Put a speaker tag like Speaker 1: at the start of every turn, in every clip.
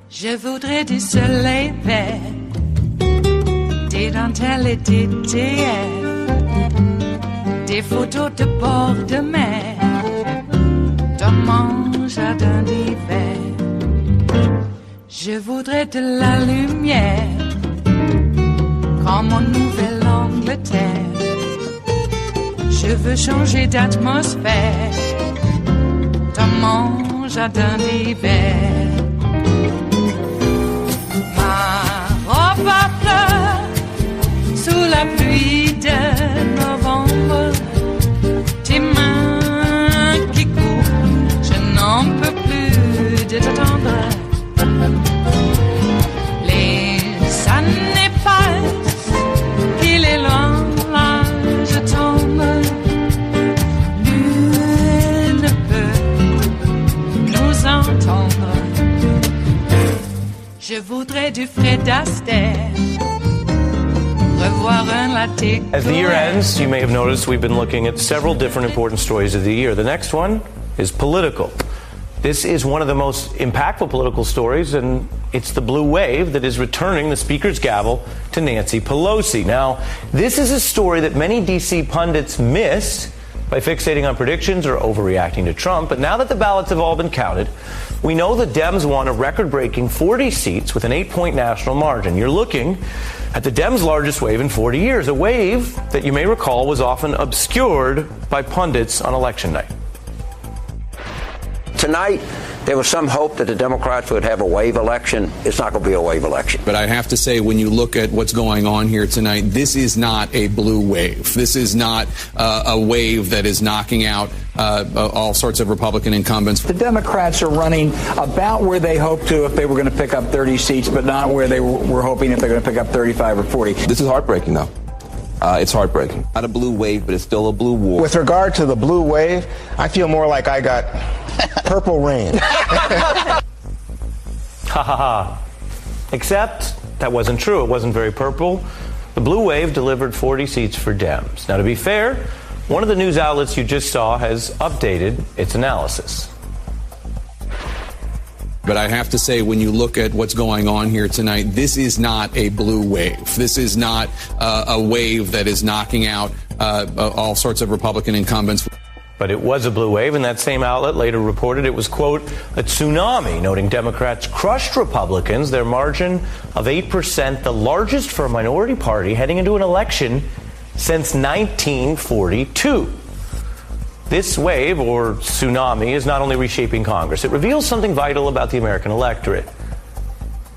Speaker 1: Je voudrais du soleil vert, des dentelles et des théières, des photos de bord de mer, dans mon jardin d'hiver. Je voudrais de la lumière, comme en Nouvelle-Angleterre. Je veux changer d'atmosphère, dans mon jardin d'hiver. Ma fleur, sous la pluie de novembre, tes mains qui courent, je n'en peux plus de t'attendre. Les années passent, qu'il est loin, là je tombe. Nul ne peut nous entendre. Je voudrais du Fred Astaire, revoir un latte.
Speaker 2: As the year ends, you may have noticed we've been looking at several different important stories of the year. The next one is political. This is one of the most impactful political stories, and it's the blue wave that is returning the Speaker's gavel to Nancy Pelosi. Now, this is a story that many D.C. pundits missed by fixating on predictions or overreacting to Trump. But now that the ballots have all been counted, we know the Dems won a record-breaking 40 seats with an 8-point national margin. You're looking at the Dems' largest wave in 40 years, a wave that you may recall was often obscured by pundits on election night.
Speaker 3: Tonight, there was some hope that the Democrats would have a wave election. It's not going to be a wave election.
Speaker 4: But I have to say, when you look at what's going on here tonight, this is not a blue wave. This is not a wave that is knocking out all sorts of Republican incumbents.
Speaker 5: The Democrats are running about where they hoped to if they were going to pick up 30 seats, but not where they were hoping if they're going to pick up 35 or 40.
Speaker 6: This is heartbreaking, though. It's heartbreaking. Not a blue wave, but it's still a blue war.
Speaker 7: With regard to the blue wave, I feel more like I got purple rain.
Speaker 2: Ha ha ha. Except that wasn't true. It wasn't very purple. The blue wave delivered 40 seats for Dems. Now, to be fair, one of the news outlets you just saw has updated its analysis.
Speaker 4: But I have to say, when you look at what's going on here tonight, this is not a blue wave. This is not a wave that is knocking out all sorts of Republican incumbents.
Speaker 2: But it was a blue wave, and that same outlet later reported it was, quote, a tsunami, noting Democrats crushed Republicans, their margin of 8%, the largest for a minority party heading into an election since 1942. This wave, or tsunami, is not only reshaping Congress, it reveals something vital about the American electorate.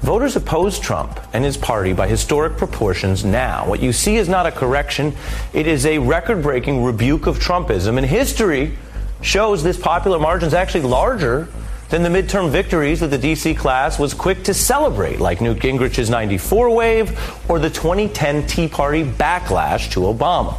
Speaker 2: Voters oppose Trump and his party by historic proportions now. What you see is not a correction, it is a record-breaking rebuke of Trumpism, and history shows this popular margin is actually larger than the midterm victories that the D.C. class was quick to celebrate, like Newt Gingrich's 94 wave or the 2010 Tea Party backlash to Obama.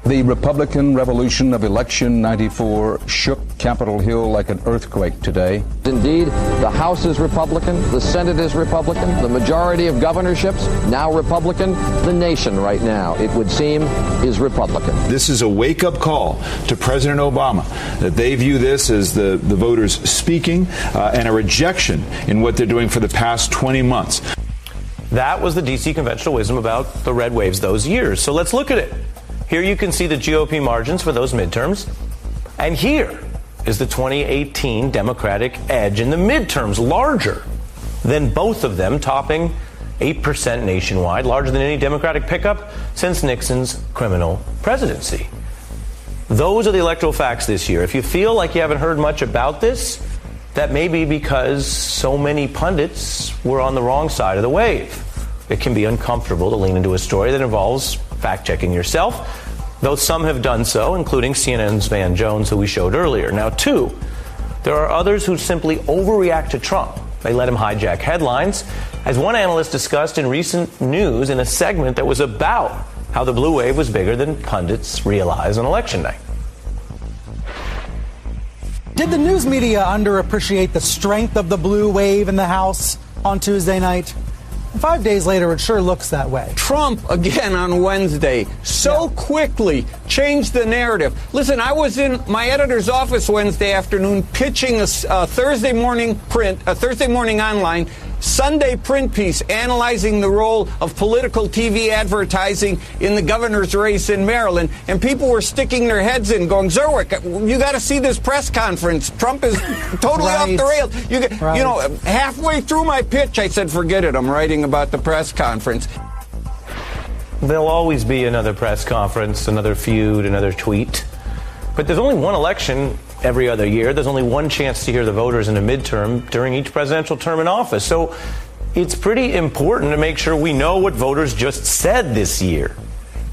Speaker 8: The Republican revolution of election 94 shook Capitol Hill like an earthquake today.
Speaker 9: Indeed, the House is Republican, the Senate is Republican, the majority of governorships now Republican, the nation right now, it would seem, is Republican.
Speaker 10: This is a wake-up call to President Obama that they view this as the voters speaking and a rejection in what they're doing for the past 20 months.
Speaker 2: That was the D.C. conventional wisdom about the red waves those years. So let's look at it. Here you can see the GOP margins for those midterms. And here is the 2018 Democratic edge in the midterms, larger than both of them, topping 8% nationwide, larger than any Democratic pickup since Nixon's criminal presidency. Those are the electoral facts this year. If you feel like you haven't heard much about this, that may be because so many pundits were on the wrong side of the wave. It can be uncomfortable to lean into a story that involves fact-checking yourself, though some have done so, including CNN's Van Jones, who we showed earlier. Now, two, there are others who simply overreact to Trump. They let him hijack headlines, as one analyst discussed in recent news in a segment that was about how the blue wave was bigger than pundits realize on election night.
Speaker 11: Did the news media underappreciate the strength of the blue wave in the House on Tuesday night? 5 days later, it sure looks that way.
Speaker 12: Trump, again on Wednesday, quickly changed the narrative. Listen, I was in my editor's office Wednesday afternoon pitching a Thursday morning online, Sunday print piece analyzing the role of political TV advertising in the governor's race in Maryland. And people were sticking their heads in going, Zerwick, you got to see this press conference. Trump is totally off the rails. You know, halfway through my pitch, I said, forget it. I'm writing about the press conference.
Speaker 2: There'll always be another press conference, another feud, another tweet. But there's only one election every other year. There's only one chance to hear the voters in a midterm during each presidential term in office. So it's pretty important to make sure we know what voters just said this year.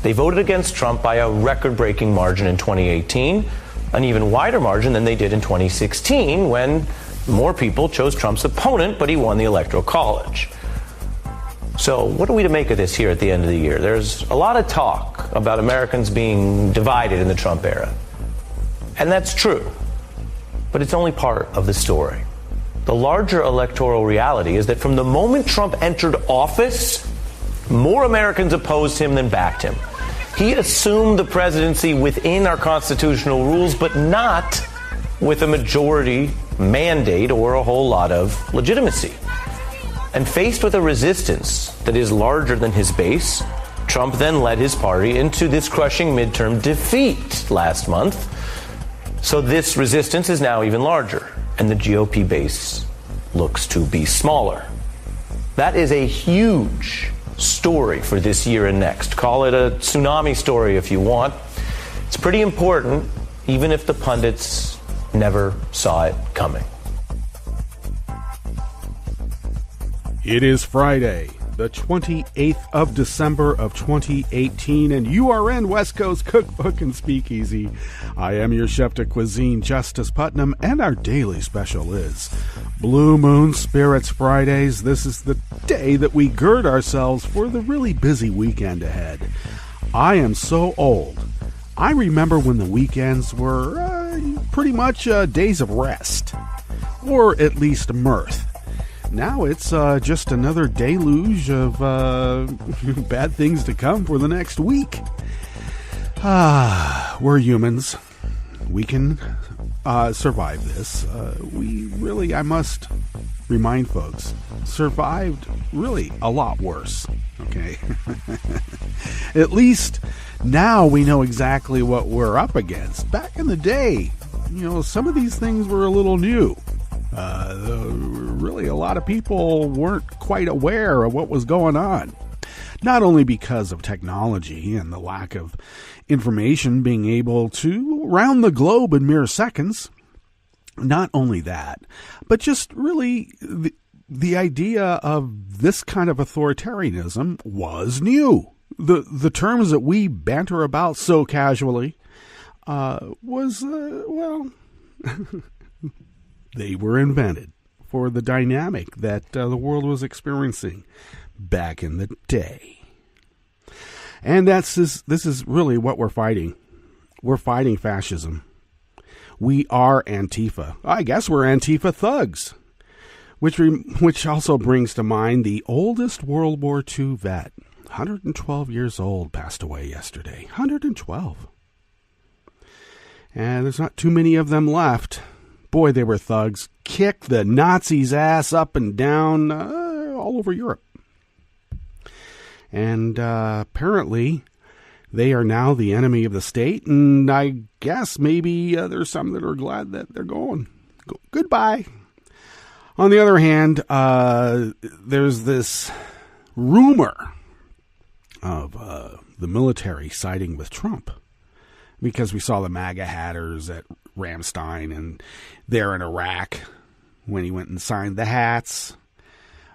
Speaker 2: They voted against Trump by a record-breaking margin in 2018, an even wider margin than they did in 2016 when more people chose Trump's opponent, but he won the Electoral College. So what are we to make of this here at the end of the year? There's a lot of talk about Americans being divided in the Trump era. And that's true, but it's only part of the story. The larger electoral reality is that from the moment Trump entered office, more Americans opposed him than backed him. He assumed the presidency within our constitutional rules, but not with a majority mandate or a whole lot of legitimacy. And faced with a resistance that is larger than his base, Trump then led his party into this crushing midterm defeat last month. So this resistance is now even larger, and the GOP base looks to be smaller. That is a huge story for this year and next. Call it a tsunami story if you want. It's pretty important, even if the pundits never saw it coming.
Speaker 13: It is Friday, the 28th of December of 2018, and you are in West Coast Cookbook and Speakeasy. I am your chef de cuisine, Justice Putnam, and our daily special is Blue Moon Spirits Fridays. This is the day that we gird ourselves for the really busy weekend ahead. I am so old. I remember when the weekends were pretty much days of rest, or at least mirth. Now it's just another deluge of bad things to come for the next week. We're humans. We can survive this. We really, I must remind folks, survived really a lot worse. Okay? At least now we know exactly what we're up against. Back in the day, some of these things were a little new. Really, a lot of people weren't quite aware of what was going on. Not only because of technology and the lack of information being able to round the globe in mere seconds. Not only that, but just really the idea of this kind of authoritarianism was new. The terms that we banter about so casually they were invented for the dynamic that the world was experiencing back in the day. And this is really what we're fighting. We're fighting fascism. We are Antifa. I guess we're Antifa thugs. Which also brings to mind the oldest World War II vet, 112 years old, passed away yesterday. 112. And there's not too many of them left. Boy, they were thugs. Kicked the Nazis' ass up and down all over Europe. And apparently, they are now the enemy of the state. And I guess maybe there's some that are glad that they're going. Goodbye. On the other hand, there's this rumor of the military siding with Trump. Because we saw the MAGA hatters at Ramstein and there in Iraq when he went and signed the hats.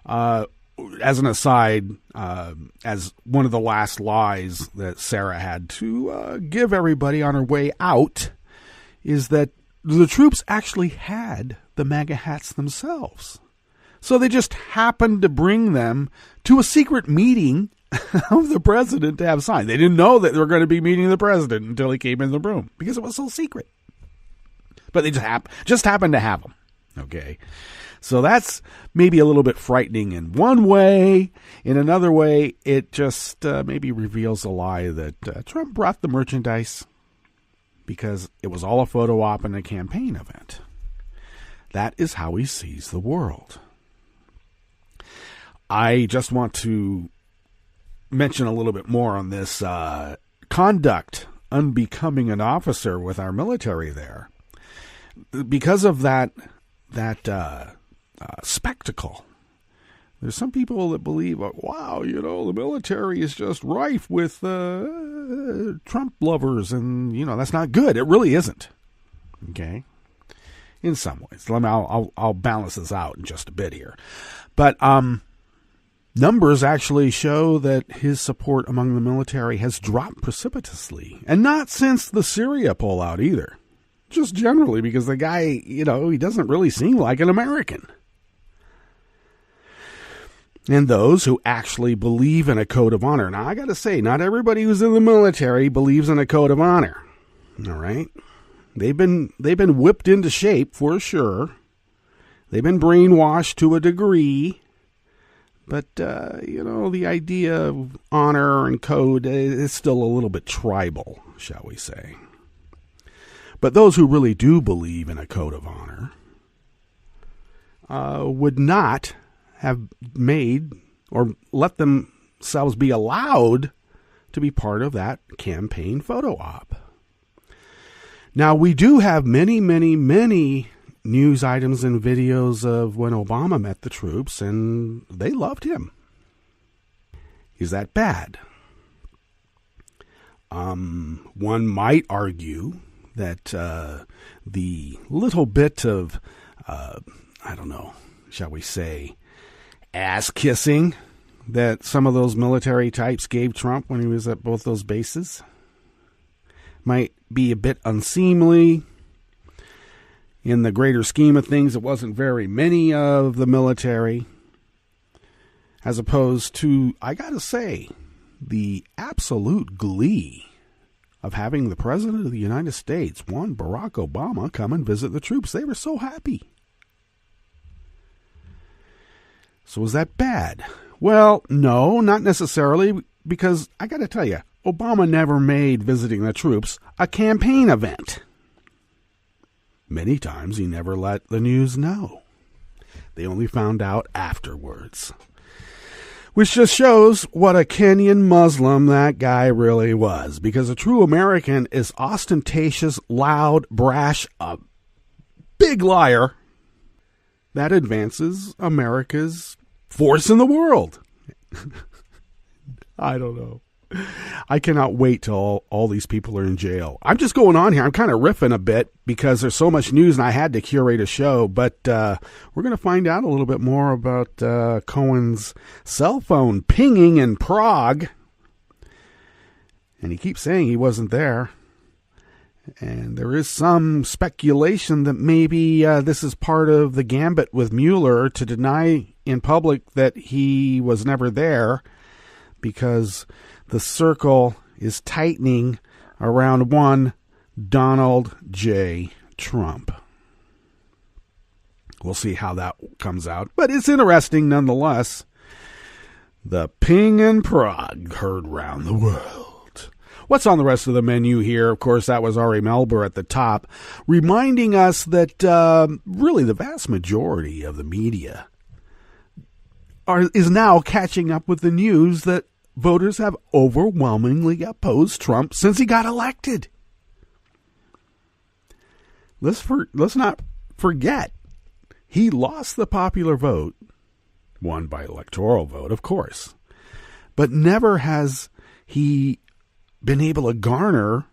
Speaker 13: As an aside, as one of the last lies that Sarah had to give everybody on her way out is that the troops actually had the MAGA hats themselves. So they just happened to bring them to a secret meeting of the president to have signed. They didn't know that they were going to be meeting the president until he came in the room because it was so secret. But they just happened to have them. Okay. So that's maybe a little bit frightening in one way. In another way, it just maybe reveals a lie that Trump brought the merchandise because it was all a photo op and a campaign event. That is how he sees the world. I just want to mention a little bit more on this conduct unbecoming an officer with our military there. Because of that spectacle, there's some people that believe, wow, the military is just rife with Trump lovers, and that's not good. It really isn't. Okay, in some ways. I'll balance this out in just a bit here, but numbers actually show that his support among the military has dropped precipitously, and not since the Syria pullout either. Just generally, because the guy, he doesn't really seem like an American. And those who actually believe in a code of honor. Now, I got to say, not everybody who's in the military believes in a code of honor. All right? They've been whipped into shape, for sure. They've been brainwashed to a degree. But, the idea of honor and code is still a little bit tribal, shall we say. But those who really do believe in a code of honor would not have made or let themselves be allowed to be part of that campaign photo op. Now, we do have many, many, many news items and videos of when Obama met the troops, and they loved him. Is that bad? One might argue that the little bit of, shall we say, ass-kissing that some of those military types gave Trump when he was at both those bases might be a bit unseemly. In the greater scheme of things, it wasn't very many of the military, as opposed to, I gotta say, the absolute glee of having the President of the United States, one Barack Obama, come and visit the troops. They were so happy. So is that bad? Well, no, not necessarily, because I got to tell you, Obama never made visiting the troops a campaign event. Many times he never let the news know. They only found out afterwards. Which just shows what a Kenyan Muslim that guy really was. Because a true American is ostentatious, loud, brash, a big liar that advances America's force in the world. I don't know. I cannot wait till all these people are in jail. I'm just going on here. I'm kind of riffing a bit because there's so much news and I had to curate a show. But we're going to find out a little bit more about Cohen's cell phone pinging in Prague. And he keeps saying he wasn't there. And there is some speculation that maybe this is part of the gambit with Mueller to deny in public that he was never there, because the circle is tightening around one Donald J. Trump. We'll see how that comes out, but it's interesting nonetheless. The ping in Prague heard round the world. What's on the rest of the menu here? Of course, that was Ari Melber at the top, reminding us that really the vast majority of the media is now catching up with the news that voters have overwhelmingly opposed Trump since he got elected. Let's not forget, he lost the popular vote, won by electoral vote, of course, but never has he been able to garner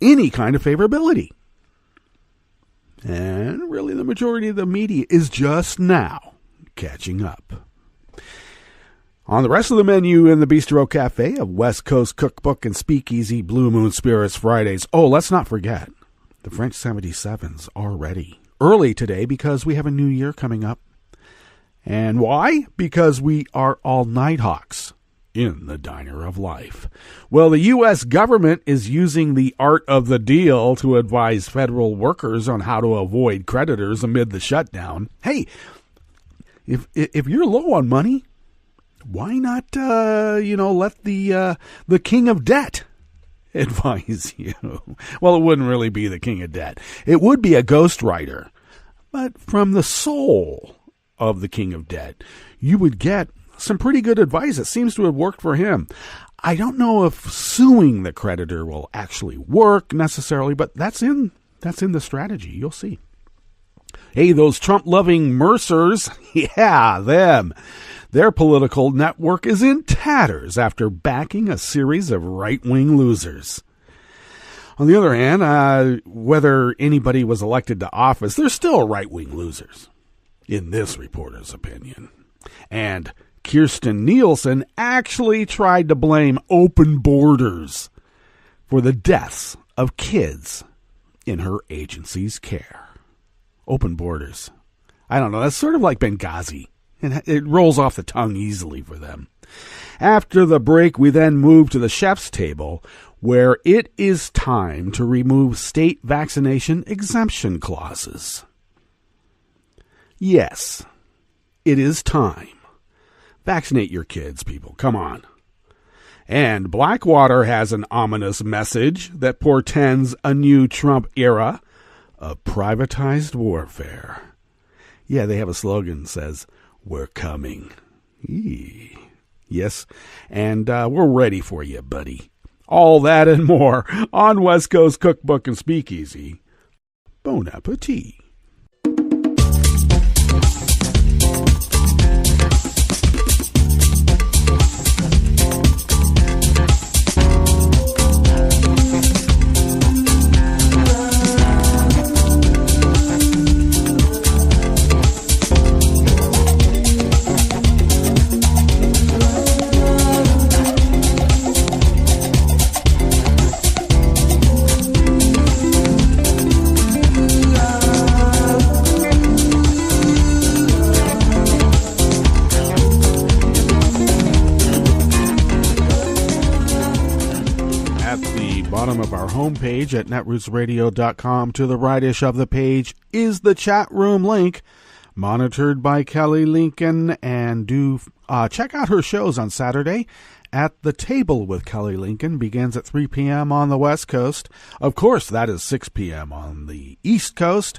Speaker 13: any kind of favorability. And really the majority of the media is just now catching up. On the rest of the menu in the Bistro Cafe of West Coast Cookbook and Speakeasy Blue Moon Spirits Fridays. Oh, let's not forget, the French 77s are ready early today because we have a new year coming up. And why? Because we are all Nighthawks. in the diner of life. Well, the U.S. government is using the art of the deal to advise federal workers on how to avoid creditors amid the shutdown. Hey, if you're low on money, why not, let the king of debt advise you? Well, it wouldn't really be the king of debt. It would be a ghostwriter. But from the soul of the king of debt, you would get some pretty good advice. It seems to have worked for him. I don't know if suing the creditor will actually work necessarily, but that's in the strategy. You'll see. Hey, those Trump-loving Mercers, yeah, them. Their political network is in tatters after backing a series of right-wing losers. On the other hand, whether anybody was elected to office, they're still right-wing losers, in this reporter's opinion. And Kirstjen Nielsen actually tried to blame open borders for the deaths of kids in her agency's care. Open borders. I don't know, that's sort of like Benghazi. And it rolls off the tongue easily for them. After the break, we then move to the chef's table, where it is time to remove state vaccination exemption clauses. Yes, it is time. Vaccinate your kids, people. Come on. And Blackwater has an ominous message that portends a new Trump era of privatized warfare. Yeah, they have a slogan that says, "We're coming." Yes, and we're ready for you, buddy. All that and more on West Coast Cookbook and Speakeasy. Bon appetit. Of our homepage at netrootsradio.com. To the right-ish of the page is the chat room link, monitored by Kelly Lincoln, and do check out her shows on Saturday. At the Table with Kelly Lincoln begins at 3 p.m. on the West Coast. Of course, that is 6 p.m. on the East Coast.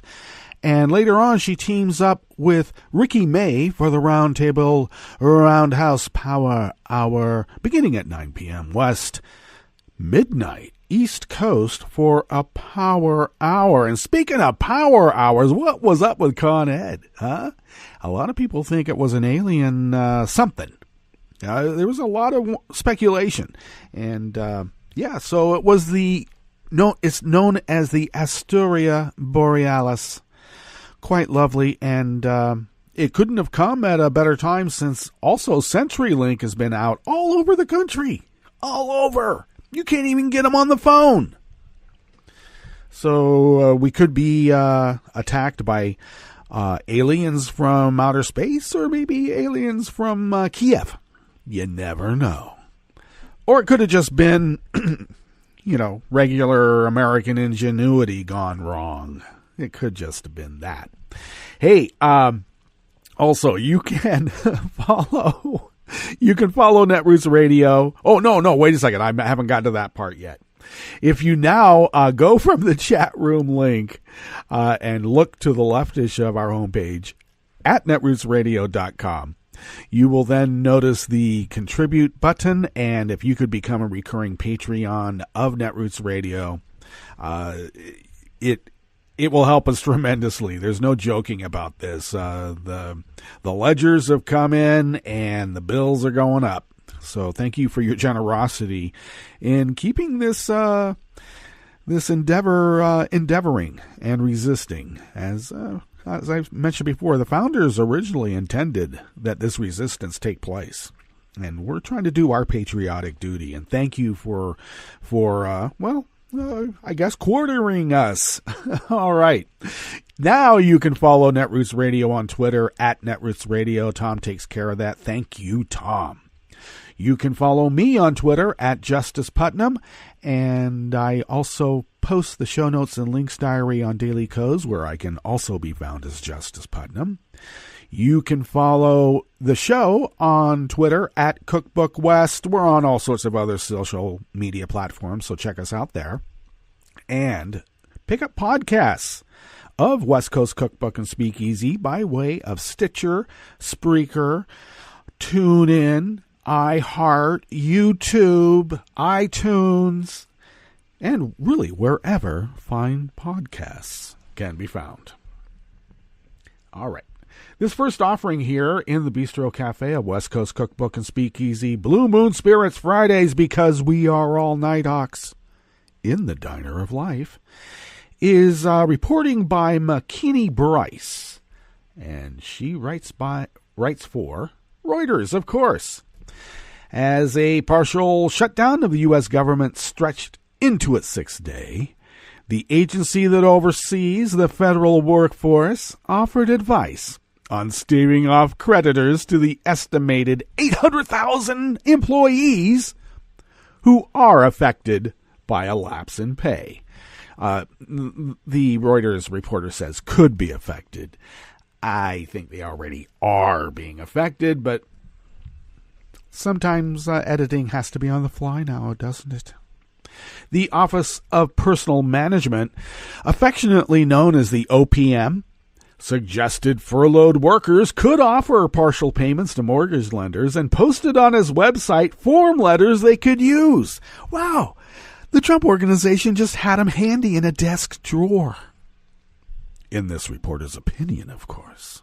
Speaker 13: And later on, she teams up with Ricky May for the Roundtable Roundhouse Power Hour, beginning at 9 p.m. West, midnight East Coast for a power hour. And speaking of power hours, what was up with Con Ed? Huh? A lot of people think it was an alien something. There was a lot of speculation. And so it was it's known as the Astoria Borealis. Quite lovely. And it couldn't have come at a better time, since also CenturyLink has been out all over the country. All over. You can't even get them on the phone. So we could be attacked by aliens from outer space, or maybe aliens from Kiev. You never know. Or it could have just been, regular American ingenuity gone wrong. It could just have been that. Hey, also, you can follow... You can follow Netroots Radio. Oh, no, wait a second. I haven't gotten to that part yet. If you now go from the chat room link and look to the leftish of our homepage at netrootsradio.com, you will then notice the contribute button. And if you could become a recurring Patreon of Netroots Radio, it will help us tremendously. There's no joking about this. The ledgers have come in and the bills are going up. So thank you for your generosity in keeping this endeavoring and resisting. As I've mentioned before, the founders originally intended that this resistance take place. And we're trying to do our patriotic duty. And thank you for I guess quartering us. All right. Now you can follow Netroots Radio on Twitter at Netroots Radio. Tom takes care of that. Thank you, Tom. You can follow me on Twitter at Justice Putnam, and I also post the show notes and links diary on Daily Codes, where I can also be found as Justice Putnam. You can follow the show on Twitter at Cookbook West. We're on all sorts of other social media platforms, so check us out there. And pick up podcasts of West Coast Cookbook and Speakeasy by way of Stitcher, Spreaker, TuneIn, iHeart, YouTube, iTunes, and really wherever fine podcasts can be found. All right. This first offering here in the Bistro Cafe of West Coast Cookbook and Speakeasy, Blue Moon Spirits Fridays, because we are all Nighthawks in the Diner of Life, is reporting by McKinney Bryce. And she writes for Reuters, of course. As a partial shutdown of the U.S. government stretched into its sixth day, the agency that oversees the federal workforce offered advice on staving off creditors to the estimated 800,000 employees who are affected by a lapse in pay. The Reuters reporter says could be affected. I think they already are being affected, but sometimes editing has to be on the fly now, doesn't it? The Office of Personal Management, affectionately known as the OPM, suggested furloughed workers could offer partial payments to mortgage lenders and posted on his website form letters they could use. Wow, the Trump organization just had them handy in a desk drawer. In this reporter's opinion, of course.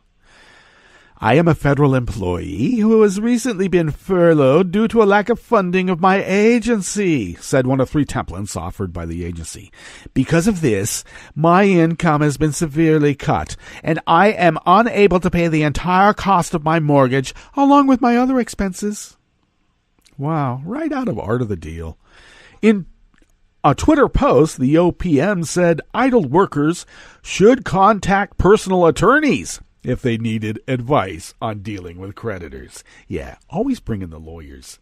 Speaker 13: I am a federal employee who has recently been furloughed due to a lack of funding of my agency, said one of 3 templates offered by the agency. Because of this, my income has been severely cut, and I am unable to pay the entire cost of my mortgage, along with my other expenses. Wow, right out of Art of the Deal. In a Twitter post, the OPM said idle workers should contact personal attorneys if they needed advice on dealing with creditors. Yeah, always bring in the lawyers.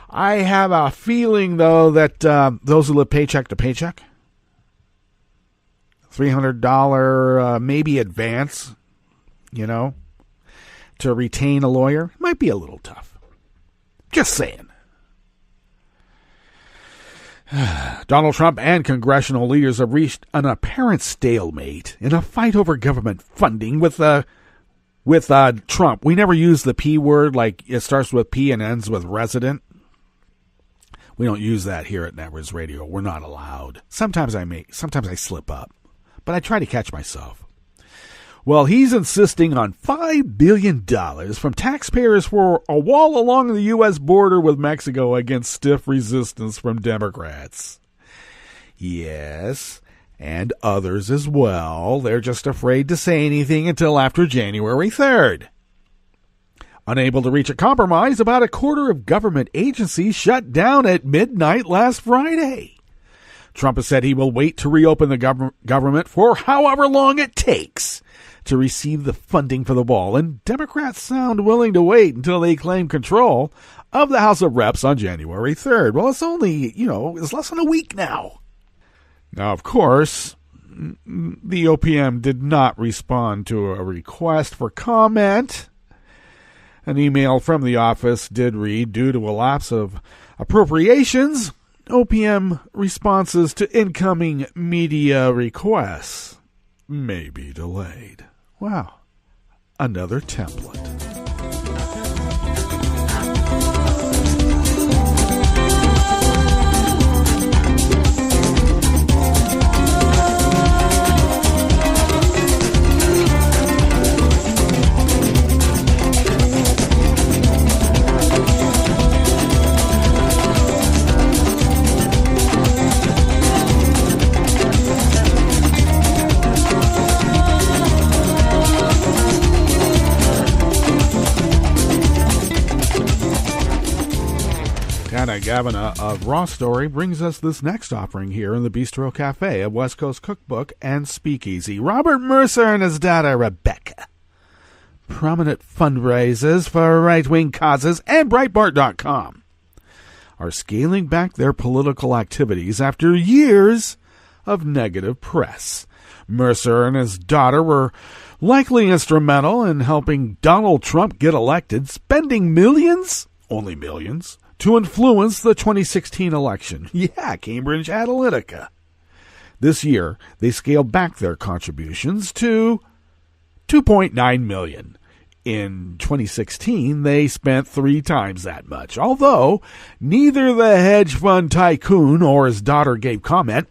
Speaker 13: I have a feeling, though, that those who live paycheck to paycheck, $300 maybe advance, to retain a lawyer, might be a little tough. Just saying. Donald Trump and congressional leaders have reached an apparent stalemate in a fight over government funding with Trump. We never use the P word, like it starts with P and ends with resident. We don't use that here at Networks Radio. We're not allowed. Sometimes I slip up, but I try to catch myself. Well, he's insisting on $5 billion from taxpayers for a wall along the U.S. border with Mexico against stiff resistance from Democrats. Yes, and others as well. They're just afraid to say anything until after January 3rd. Unable to reach a compromise, about a quarter of government agencies shut down at midnight last Friday. Trump has said he will wait to reopen the government for however long it takes to receive the funding for the wall, and Democrats sound willing to wait until they claim control of the House of Reps on January 3rd. Well, it's only, it's less than a week now. Now, of course, the OPM did not respond to a request for comment. An email from the office did read, due to a lapse of appropriations, OPM responses to incoming media requests may be delayed. Wow, another template. Anna Gavina of Raw Story brings us this next offering here in the Bistro Cafe at West Coast Cookbook and Speakeasy. Robert Mercer and his daughter Rebecca prominent fundraisers for right-wing causes, and Breitbart.com are scaling back their political activities after years of negative press. Mercer and his daughter were likely instrumental in helping Donald Trump get elected, spending millions, only millions, to influence the 2016 election. Yeah, Cambridge Analytica. This year, they scaled back their contributions to $2.9 million. In 2016, they spent 3 times that much, although neither the hedge fund tycoon or his daughter gave comment.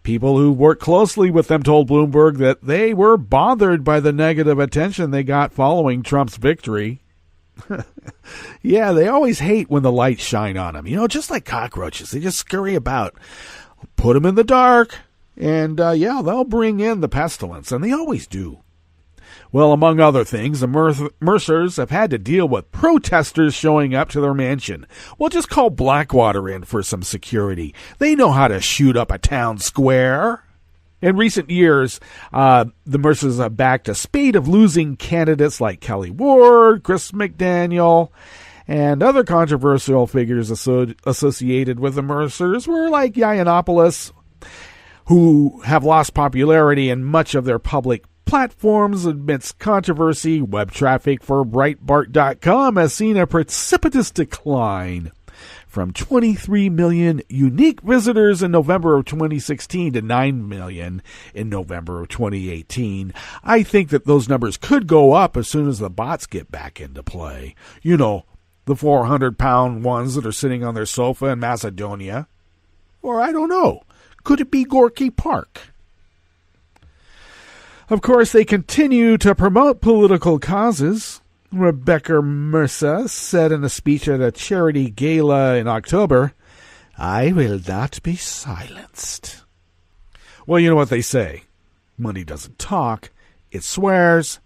Speaker 13: People who worked closely with them told Bloomberg that they were bothered by the negative attention they got following Trump's victory. Yeah, they always hate when the lights shine on them. You know, just like cockroaches. They just scurry about. Put them in the dark, and they'll bring in the pestilence, and they always do. Well, among other things, the Mercers have had to deal with protesters showing up to their mansion. Well, just call Blackwater in for some security. They know how to shoot up a town square. In recent years, the Mercers have backed a spate of losing candidates like Kelly Ward, Chris McDaniel, and other controversial figures associated with the Mercers were like Yiannopoulos, who have lost popularity in much of their public platforms amidst controversy. Web traffic for Breitbart.com has seen a precipitous decline from 23 million unique visitors in November of 2016 to 9 million in November of 2018. I think that those numbers could go up as soon as the bots get back into play. You know, the 400-pound ones that are sitting on their sofa in Macedonia. Or I don't know, could it be Gorky Park? Of course, they continue to promote political causes. Rebecca Mercer said in a speech at a charity gala in October, "I will not be silenced." Well, you know what they say. Money doesn't talk. It swears,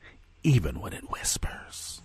Speaker 13: even when it whispers.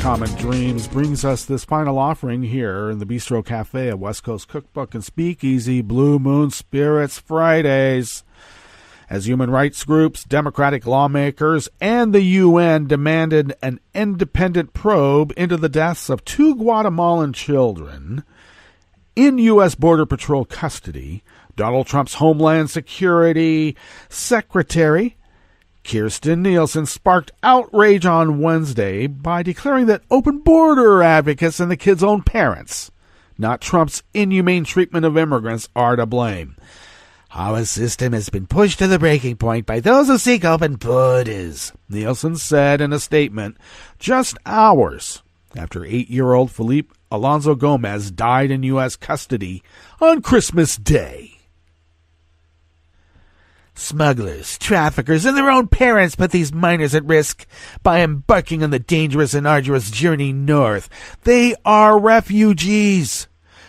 Speaker 13: Common Dreams brings us this final offering here in the Bistro Cafe at West Coast Cookbook and Speakeasy, Blue Moon Spirits Fridays. As human rights groups, Democratic lawmakers, and the UN demanded an independent probe into the deaths of 2 Guatemalan children in U.S. Border Patrol custody, Donald Trump's Homeland Security Secretary Kirstjen Nielsen sparked outrage on Wednesday by declaring that open border advocates and the kids' own parents, not Trump's inhumane treatment of immigrants, are to blame. Our system has been pushed to the breaking point by those who seek open borders, Nielsen said in a statement just hours after 8-year-old Felipe Alonso Gomez died in U.S. custody on Christmas Day. Smugglers, traffickers, and their own parents put these minors at risk by embarking on the dangerous and arduous journey north. They are refugees.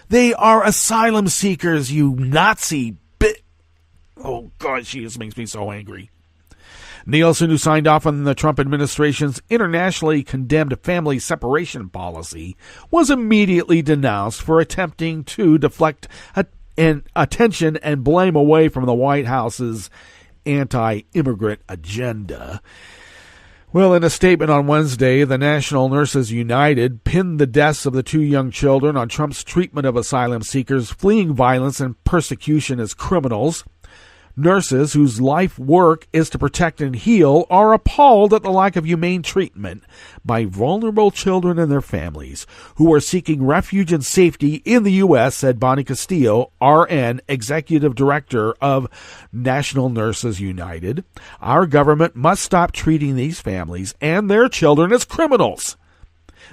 Speaker 13: They are asylum seekers, you Nazi Oh, God, she just makes me so angry. Nielsen, who signed off on the Trump administration's internationally condemned family separation policy, was immediately denounced for attempting to deflect attention and blame away from the White House's anti-immigrant agenda. Well, in a statement on Wednesday, the National Nurses United pinned the deaths of the 2 young children on Trump's treatment of asylum seekers fleeing violence and persecution as criminals. Nurses whose life work is to protect and heal are appalled at the lack of humane treatment by vulnerable children and their families who are seeking refuge and safety in the U.S., said Bonnie Castillo, RN, Executive Director of National Nurses United. Our government must stop treating these families and their children as criminals.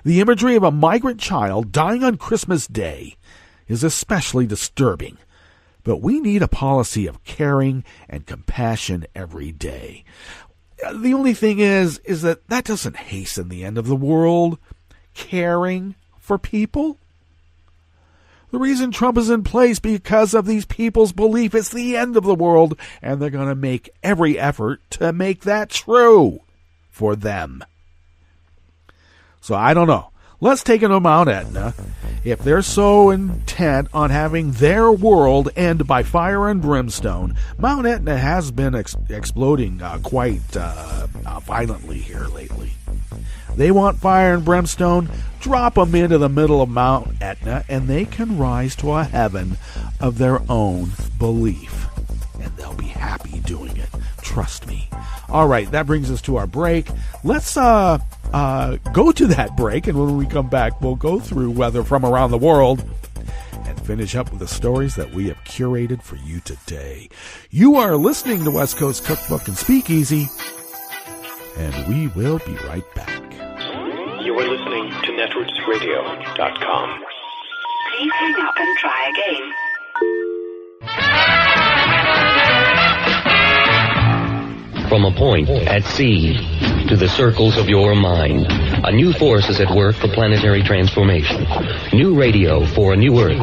Speaker 13: The imagery of a migrant child dying on Christmas Day is especially disturbing. But we need a policy of caring and compassion every day. The only thing is that doesn't hasten the end of the world. Caring for people. The reason Trump is in place because of these people's belief it's the end of the world, and they're going to make every effort to make that true for them. So I don't know. Let's take it to Mount Etna. If they're so intent on having their world end by fire and brimstone, Mount Etna has been exploding quite violently here lately. They want fire and brimstone, drop them into the middle of Mount Etna, and they can rise to a heaven of their own belief. And they'll be happy doing it. Trust me. All right, that brings us to our break. Let's go to that break, and when we come back, we'll go through weather from around the world and finish up with the stories that we have curated for you today. You are listening to West Coast Cookbook and Speakeasy, and we will be right back.
Speaker 14: You are listening to netrootsradio.com.
Speaker 15: Please hang up and try again.
Speaker 16: From a point at sea to the circles of your mind, a new force is at work for planetary transformation. New radio for a new Earth.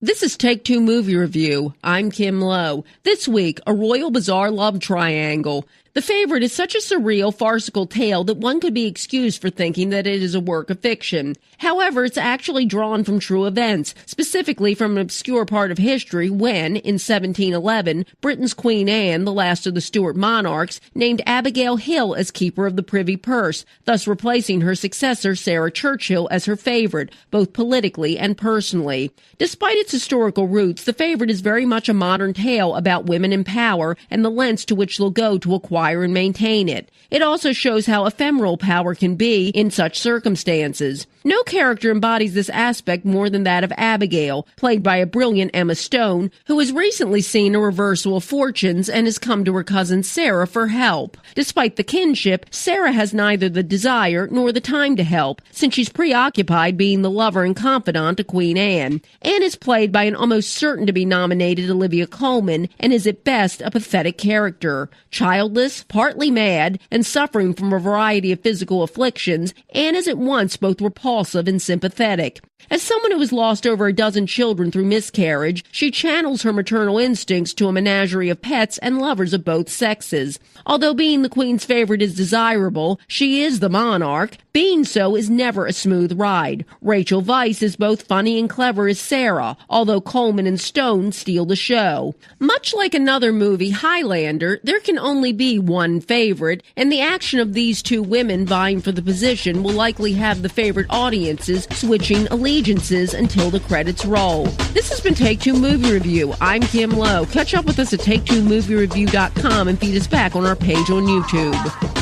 Speaker 17: This is Take Two Movie Review. I'm Kim Lowe. This week, a royal bizarre love triangle. The Favorite is such a surreal, farcical tale that one could be excused for thinking that it is a work of fiction. However, it's actually drawn from true events, specifically from an obscure part of history when, in 1711, Britain's Queen Anne, the last of the Stuart monarchs, named Abigail Hill as keeper of the privy purse, thus replacing her successor, Sarah Churchill, as her favorite, both politically and personally. Despite its historical roots, The Favorite is very much a modern tale about women in power and the lengths to which they'll go to acquire and maintain it. It also shows how ephemeral power can be in such circumstances. No character embodies this aspect more than that of Abigail, played by a brilliant Emma Stone, who has recently seen a reversal of fortunes and has come to her cousin Sarah for help. Despite the kinship, Sarah has neither the desire nor the time to help, since she's preoccupied being the lover and confidant of Queen Anne. Anne is played by an almost certain to be nominated Olivia Colman and is at best a pathetic character. Childless, partly mad, and suffering from a variety of physical afflictions, Anne is at once both repulsive and sympathetic. As someone who has lost over a dozen children through miscarriage, she channels her maternal instincts to a menagerie of pets and lovers of both sexes. Although being the Queen's favorite is desirable, she is the monarch. Being so is never a smooth ride. Rachel Weisz is both funny and clever as Sarah, although Coleman and Stone steal the show. Much like another movie, Highlander, there can only be one favorite, and the action of these two women vying for the position will likely have the favorite audiences switching allegiances until the credits roll. This has been Take Two Movie Review. I'm Kim Lowe. Catch up with us at TakeTwoMovieReview.com and feed us back on our page on YouTube.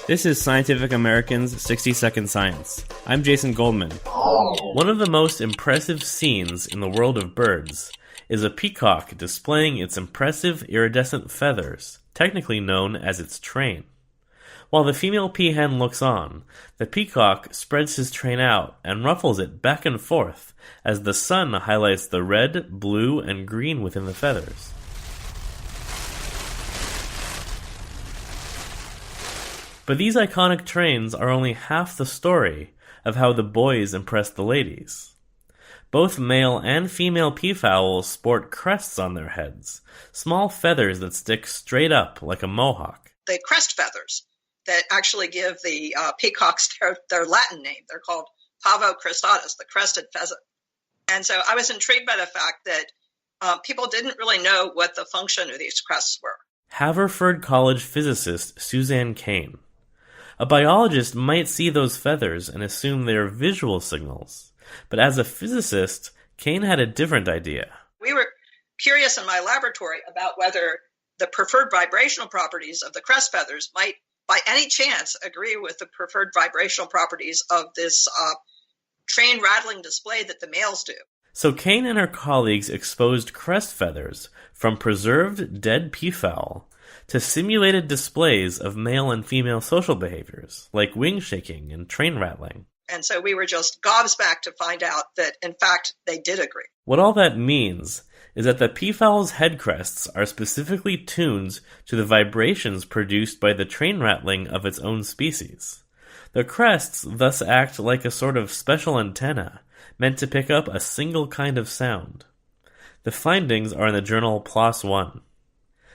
Speaker 18: This is Scientific American's 60-Second Science. I'm Jason Goldman. One of the most impressive scenes in the world of birds is a peacock displaying its impressive iridescent feathers, technically known as its train. While the female peahen looks on, the peacock spreads his train out and ruffles it back and forth as the sun highlights the red, blue, and green within the feathers. But these iconic trains are only half the story of how the boys impress the ladies. Both male and female peafowls sport crests on their heads, small feathers that stick straight up like a mohawk.
Speaker 19: The crest feathers that actually give the peacocks their Latin name. They're called pavo cristatus, the crested pheasant. And so I was intrigued by the fact that people didn't really know what the function of these crests were.
Speaker 18: Haverford College physicist Suzanne Cain. A biologist might see those feathers and assume they are visual signals, but as a physicist, Cain had a different idea.
Speaker 19: We were curious in my laboratory about whether the preferred vibrational properties of the crest feathers might, by any chance, agree with the preferred vibrational properties of this train rattling display that the males do.
Speaker 18: So Cain and her colleagues exposed crest feathers from preserved dead peafowl to simulated displays of male and female social behaviors, like wing shaking and train rattling.
Speaker 19: And so we were just gobsmacked to find out that, in fact, they did agree.
Speaker 18: What all that means is that the peafowl's head crests are specifically tuned to the vibrations produced by the train rattling of its own species. The crests thus act like a sort of special antenna, meant to pick up a single kind of sound. The findings are in the journal PLOS One.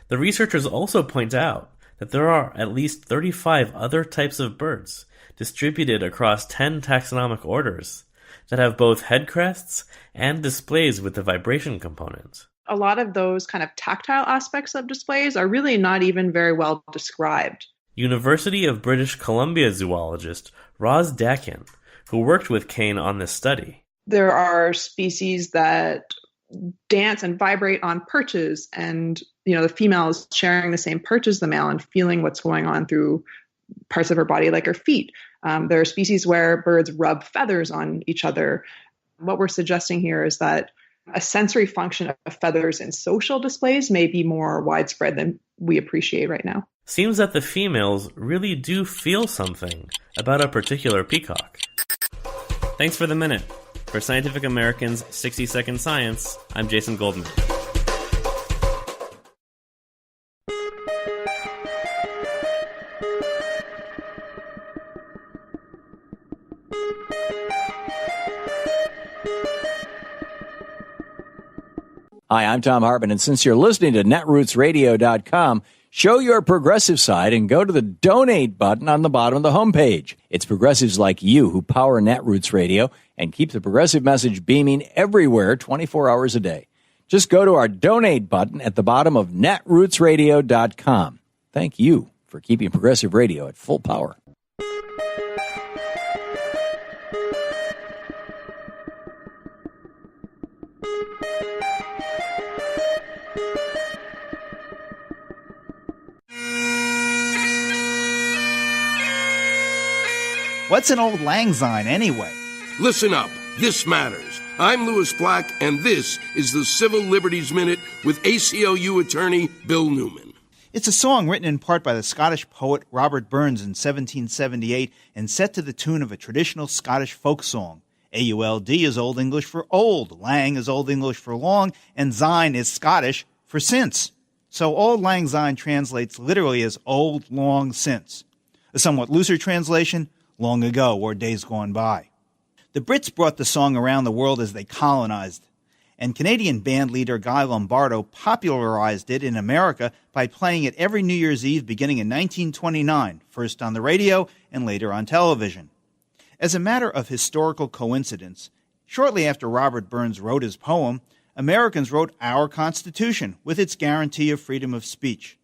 Speaker 18: The researchers also point out that there are at least 35 other types of birds distributed across 10 taxonomic orders that have both head crests and displays with the vibration component.
Speaker 20: A lot of those kind of tactile aspects of displays are really not even very well described.
Speaker 18: University of British Columbia zoologist Roz Dakin, who worked with Cain on this study.
Speaker 20: There are species that dance and vibrate on perches, and the female is sharing the same perch as the male and feeling what's going on through parts of her body like her feet. There are species where birds rub feathers on each other. What we're suggesting here is that a sensory function of feathers in social displays may be more widespread than we appreciate right now.
Speaker 18: Seems that the females really do feel something about a particular peacock. Thanks for the minute. For Scientific American's 60-Second Science, I'm Jason Goldman.
Speaker 21: Hi, I'm Tom Hartman, and since you're listening to netrootsradio.com, show your progressive side and go to the donate button on the bottom of the homepage. It's progressives like you who power Netroots Radio and keep the progressive message beaming everywhere 24 hours a day. Just go to our donate button at the bottom of netrootsradio.com. Thank you for keeping progressive radio at full power.
Speaker 22: What's an old lang syne anyway?
Speaker 23: Listen up. This matters. I'm Louis Black, and this is the Civil Liberties Minute with ACLU attorney Bill Newman.
Speaker 22: It's a song written in part by the Scottish poet Robert Burns in 1778 and set to the tune of a traditional Scottish folk song. AULD is Old English for old, lang is Old English for long, and syne is Scottish for since. So Auld Lang Syne translates literally as old, long since. A somewhat looser translation, long ago or days gone by. The Brits brought the song around the world as they colonized, and Canadian band leader Guy Lombardo popularized it in America by playing it every New Year's Eve beginning in 1929, first on the radio and later on television. As a matter of historical coincidence, shortly after Robert Burns wrote his poem, Americans wrote our Constitution with its guarantee of freedom of speech,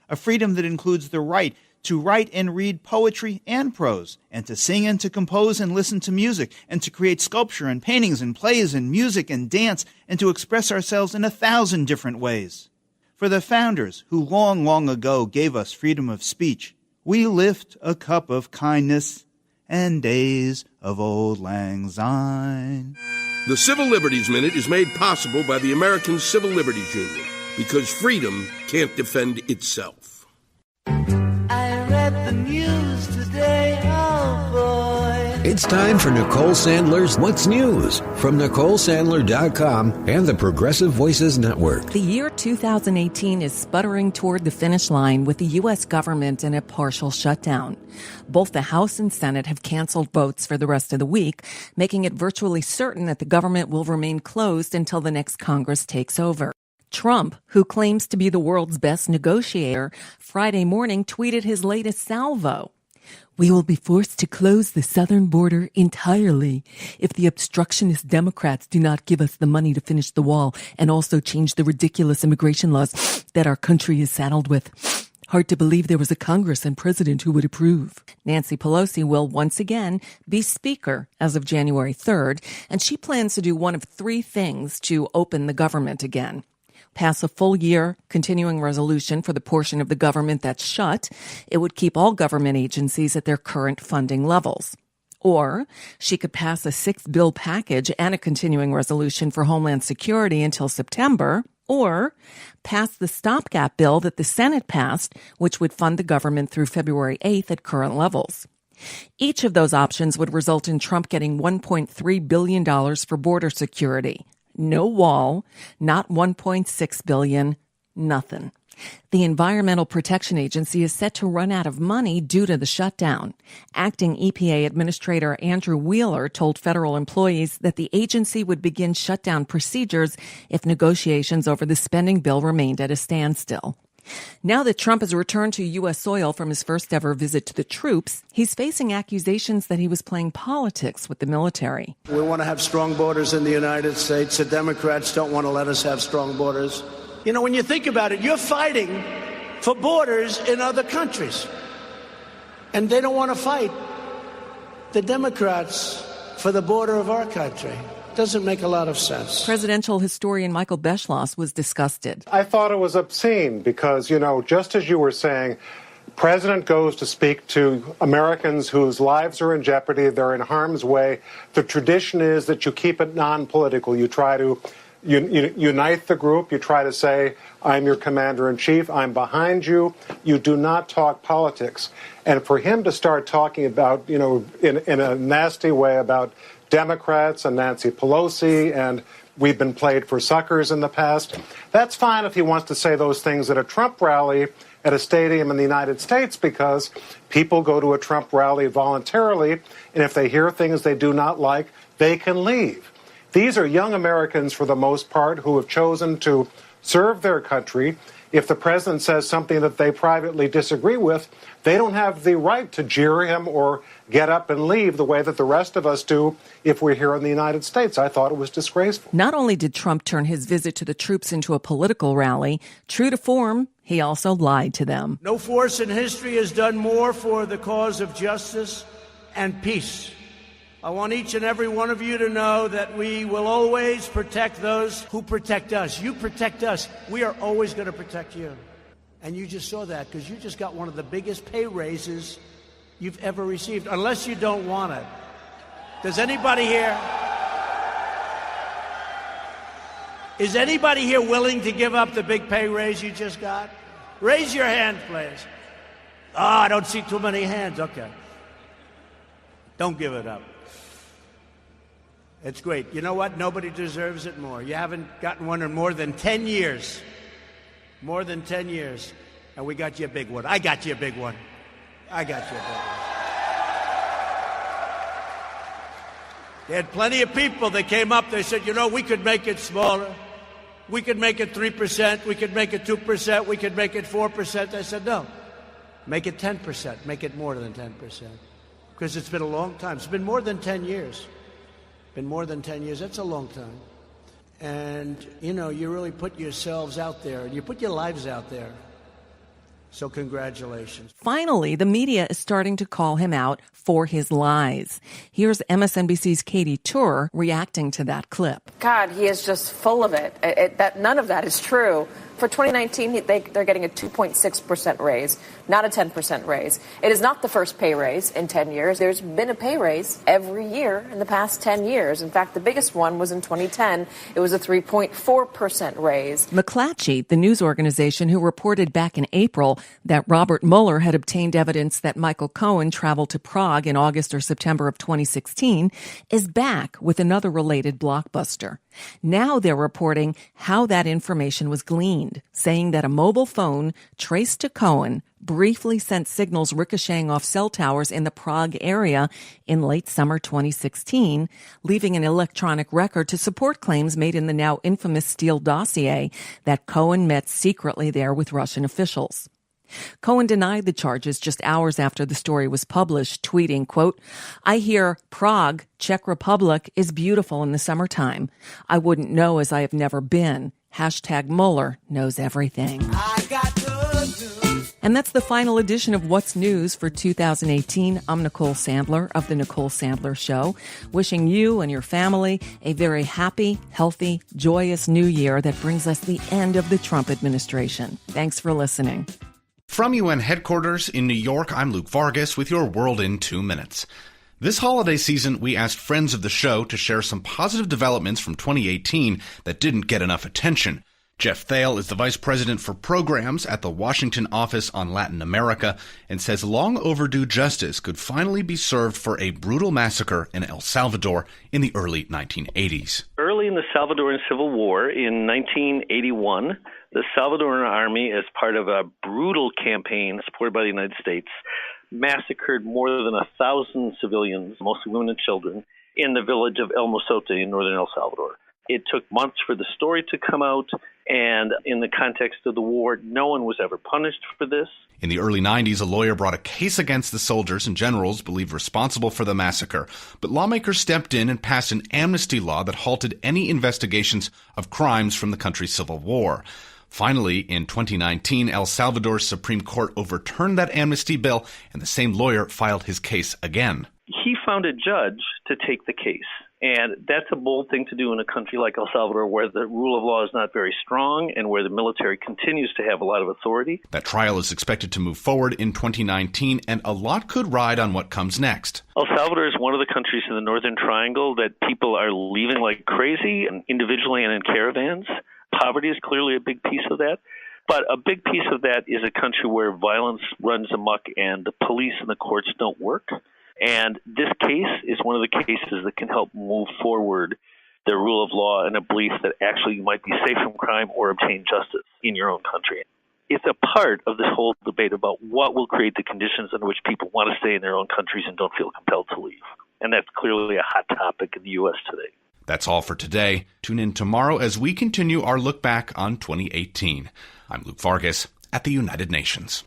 Speaker 22: a freedom that includes the right to write and read poetry and prose, and to sing and to compose and listen to music, and to create sculpture and paintings and plays and music and dance, and to express ourselves in 1,000 different ways. For the founders who long, long ago gave us freedom of speech, we lift a cup of kindness and days of Auld Lang Syne.
Speaker 23: The Civil Liberties Minute is made possible by the American Civil Liberties Union, because freedom can't defend itself.
Speaker 1: The news today, oh boy.
Speaker 24: It's time for Nicole Sandler's What's News from NicoleSandler.com and the Progressive Voices Network.
Speaker 25: The year 2018 is sputtering toward the finish line with the U.S. government in a partial shutdown. Both the House and Senate have canceled votes for the rest of the week, making it virtually certain that the government will remain closed until the next Congress takes over. Trump, who claims to be the world's best negotiator, Friday morning tweeted his latest salvo. We will be forced to close the southern border entirely if the obstructionist Democrats do not give us the money to finish the wall and also change the ridiculous immigration laws that our country is saddled with. Hard to believe there was a Congress and president who would approve. Nancy Pelosi will once again be Speaker as of January 3rd, and she plans to do one of three things to open the government again. Pass a full-year continuing resolution for the portion of the government that's shut. It would keep all government agencies at their current funding levels. Or she could pass a sixth bill package and a continuing resolution for Homeland Security until September. Or pass the stopgap bill that the Senate passed, which would fund the government through February 8th at current levels. Each of those options would result in Trump getting $1.3 billion for border security. No wall, not $1.6 billion, nothing. The Environmental Protection Agency is set to run out of money due to the shutdown. Acting EPA Administrator Andrew Wheeler told federal employees that the agency would begin shutdown procedures if negotiations over the spending bill remained at a standstill. Now that Trump has returned to U.S. soil from his first ever visit to the troops, he's facing accusations that he was playing politics with the military.
Speaker 1: We want to have strong borders in the United States. The Democrats don't want to let us have strong borders. You know, when you think about it, you're fighting for borders in other countries. And they don't want to fight the Democrats for the border of our country. Doesn't make a lot of sense.
Speaker 25: Presidential historian Michael Beschloss was disgusted.
Speaker 3: I thought it was obscene because, you know, just as you were saying, President goes to speak to Americans whose lives are in jeopardy, they're in harm's way. The tradition is that you keep it non-political. You try to unite the group. You try to say, I'm your commander-in-chief. I'm behind you. You do not talk politics. And for him to start talking about, you know, in a nasty way about Democrats and Nancy Pelosi and we've been played for suckers in the past, that's fine if he wants to say those things at a Trump rally at a stadium in the United States, because people go to a Trump rally voluntarily, and if they hear things they do not like, they can leave. These are young Americans, for the most part, who have chosen to serve their country. If the president says something that they privately disagree with, they don't have the right to jeer him or get up and leave the way that the rest of us do if we're here in the United States. I thought it was disgraceful.
Speaker 25: Not only did Trump turn his visit to the troops into a political rally, true to form, he also lied to them.
Speaker 1: No force in history has done more for the cause of justice and peace. I want each and every one of you to know that we will always protect those who protect us. You protect us. We are always going to protect you. And you just saw that because you just got one of the biggest pay raises you've ever received, unless you don't want it. Does anybody here? Is anybody here willing to give up the big pay raise you just got? Raise your hand, please. Oh, I don't see too many hands. Okay. Don't give it up. It's great. You know what? Nobody deserves it more. You haven't gotten one in more than 10 years. More than 10 years. And we got you a big one. I got you a big one. I got you a big one. They had plenty of people that came up. They said, you know, we could make it smaller. We could make it 3%. We could make it 2%. We could make it 4%. I said, no. Make it 10%. Make it more than 10%. Because it's been a long time. It's been more than 10 years. Been more than 10 years. That's a long time. And, you know, you really put yourselves out there. You put your lives out there. So congratulations.
Speaker 25: Finally, the media is starting to call him out for his lies. Here's MSNBC's Katie Tour reacting to that clip.
Speaker 4: God, he is just full of it. That none of that is true. For 2019, they're getting a 2.6% raise, not a 10% raise. It is not the first pay raise in 10 years. There's been a pay raise every year in the past 10 years. In fact, the biggest one was in 2010. It was a 3.4% raise.
Speaker 25: McClatchy, the news organization who reported back in April that Robert Mueller had obtained evidence that Michael Cohen traveled to Prague in August or September of 2016, is back with another related blockbuster. Now they're reporting how that information was gleaned, saying that a mobile phone traced to Cohen briefly sent signals ricocheting off cell towers in the Prague area in late summer 2016, leaving an electronic record to support claims made in the now infamous Steele dossier that Cohen met secretly there with Russian officials. Cohen denied the charges just hours after the story was published, tweeting, quote, "I hear Prague, Czech Republic, is beautiful in the summertime. I wouldn't know as I have never been. Hashtag Mueller knows everything." And that's the final edition of What's News for 2018. I'm Nicole Sandler of The Nicole Sandler Show, wishing you and your family a very happy, healthy, joyous new year that brings us the end of the Trump administration. Thanks for listening.
Speaker 5: From UN headquarters in New York, I'm Luke Vargas with your World in 2 Minutes. This holiday season, we asked friends of the show to share some positive developments from 2018 that didn't get enough attention. Jeff Thale is the Vice President for Programs at the Washington Office on Latin America and says long overdue justice could finally be served for a brutal massacre in El Salvador in the early 1980s.
Speaker 6: Early in the Salvadoran Civil War in 1981, the Salvadoran army, as part of a brutal campaign supported by the United States, massacred more than 1,000 civilians, mostly women and children, in the village of El Mozote in northern El Salvador. It took months for the story to come out, and in the context of the war, no one was ever punished for this.
Speaker 5: In the early 90s, a lawyer brought a case against the soldiers and generals believed responsible for the massacre, but lawmakers stepped in and passed an amnesty law that halted any investigations of crimes from the country's civil war. Finally, in 2019, El Salvador's Supreme Court overturned that amnesty bill, and the same lawyer filed his case again.
Speaker 6: He found a judge to take the case. And that's a bold thing to do in a country like El Salvador, where the rule of law is not very strong and where the military continues to have a lot of authority.
Speaker 5: That trial is expected to move forward in 2019, and a lot could ride on what comes next.
Speaker 6: El Salvador is one of the countries in the Northern Triangle that people are leaving like crazy, individually and in caravans. Poverty is clearly a big piece of that. But a big piece of that is a country where violence runs amok and the police and the courts don't work. And this case is one of the cases that can help move forward the rule of law and a belief that actually you might be safe from crime or obtain justice in your own country. It's a part of this whole debate about what will create the conditions under which people want to stay in their own countries and don't feel compelled to leave. And that's clearly a hot topic in the U.S. today.
Speaker 5: That's all for today. Tune in tomorrow as we continue our look back on 2018. I'm Luke Vargas at the United Nations.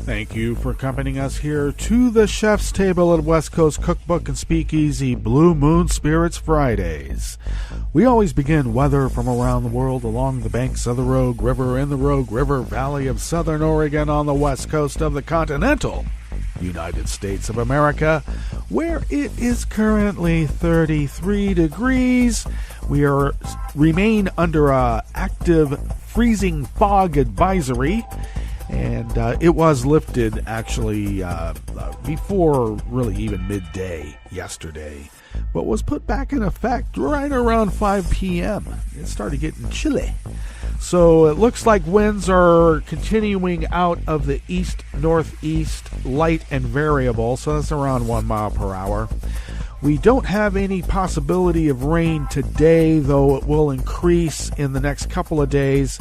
Speaker 13: Thank you for accompanying us here to the Chef's Table at West Coast Cookbook and Speakeasy Blue Moon Spirits Fridays. We always begin weather from around the world along the banks of the Rogue River in the Rogue River Valley of Southern Oregon on the west coast of the continental United States of America, where it is currently 33 degrees. We remain under a active freezing fog advisory. And it was lifted, actually, before really even midday yesterday, but was put back in effect right around 5 p.m. It started getting chilly. So it looks like winds are continuing out of the east-northeast, light and variable, so that's around 1 mile per hour. We don't have any possibility of rain today, though it will increase in the next couple of days.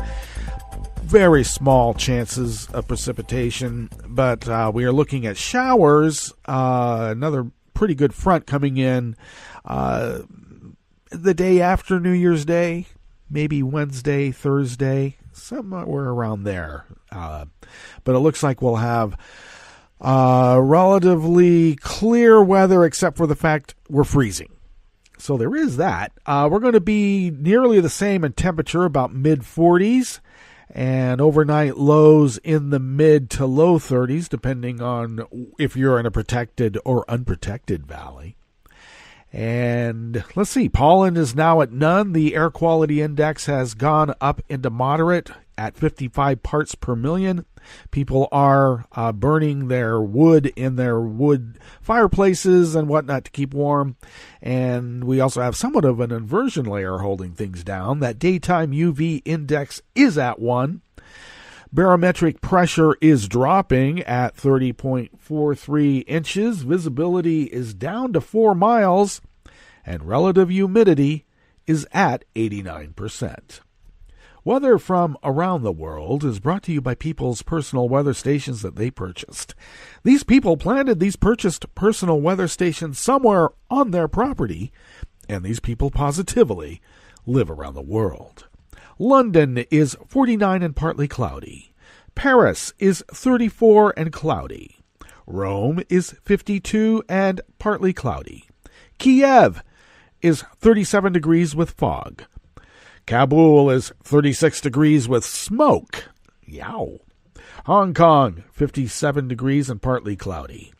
Speaker 13: Very small chances of precipitation, but we are looking at showers. Another pretty good front coming in the day after New Year's Day, maybe Wednesday, Thursday, somewhere around there. But it looks like we'll have relatively clear weather, except for the fact we're freezing. So there is that. We're going to be nearly the same in temperature, about mid-40s. And overnight lows in the mid to low 30s, depending on if you're in a protected or unprotected valley. And let's see, pollen is now at none. The air quality index has gone up into moderate at 55 parts per million. People are burning their wood in their wood fireplaces and whatnot to keep warm. And we also have somewhat of an inversion layer holding things down. That daytime UV index is at 1. Barometric pressure is dropping at 30.43 inches. Visibility is down to 4 miles. And relative humidity is at 89%. Weather from around the world is brought to you by people's personal weather stations that they purchased. These people planted these purchased personal weather stations somewhere on their property, and these people positively live around the world. London is 49 and partly cloudy. Paris is 34 and cloudy. Rome is 52 and partly cloudy. Kiev is 37 degrees with fog. Kabul is 36 degrees with smoke. Yow. Hong Kong, 57 degrees and partly cloudy.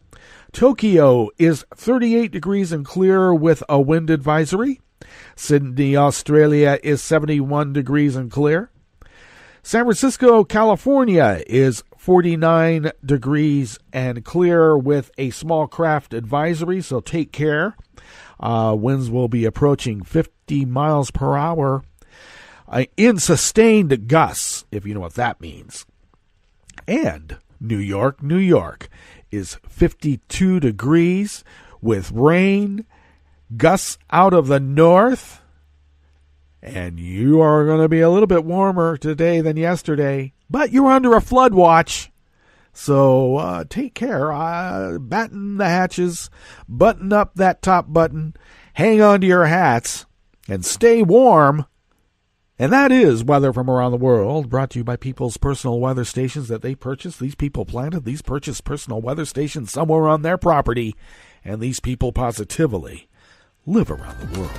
Speaker 13: Tokyo is 38 degrees and clear with a wind advisory. Sydney, Australia is 71 degrees and clear. San Francisco, California is 49 degrees and clear with a small craft advisory, so take care. Winds will be approaching 50 miles per hour in sustained gusts, if you know what that means. And New York, New York is 52 degrees with rain, gusts out of the north, and you are going to be a little bit warmer today than yesterday, but you're under a flood watch. So take care, batten the hatches, button up that top button, hang on to your hats, and stay warm. And that is weather from around the world, brought to you by people's personal weather stations that they purchased. These people planted these purchased personal weather stations somewhere on their property, and these people positively live around the world.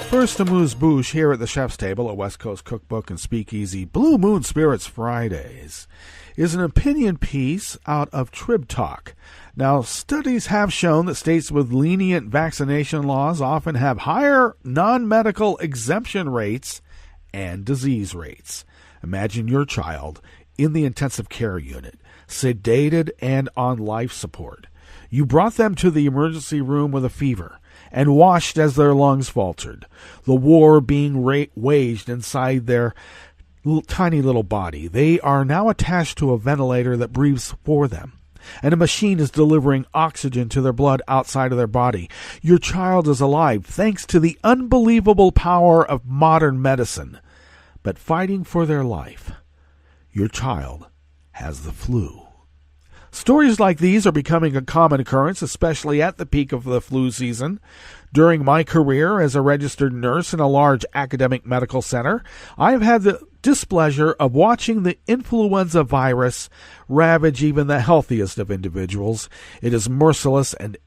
Speaker 13: First amuse-bouche here at the Chef's Table at West Coast Cookbook and Speakeasy. Blue Moon Spirits Fridays is an opinion piece out of Trib Talk. Now, studies have shown that states with lenient vaccination laws often have higher non-medical exemption rates and disease rates. Imagine your child in the intensive care unit, sedated and on life support. You brought them to the emergency room with a fever and watched as their lungs faltered, the war being waged inside their tiny little body. They are now attached to a ventilator that breathes for them, and a machine is delivering oxygen to their blood outside of their body. Your child is alive thanks to the unbelievable power of modern medicine, but fighting for their life, your child has the flu. Stories like these are becoming a common occurrence, especially at the peak of the flu season. During my career as a registered nurse in a large academic medical center, I have had the displeasure of watching the influenza virus ravage even the healthiest of individuals. It is merciless and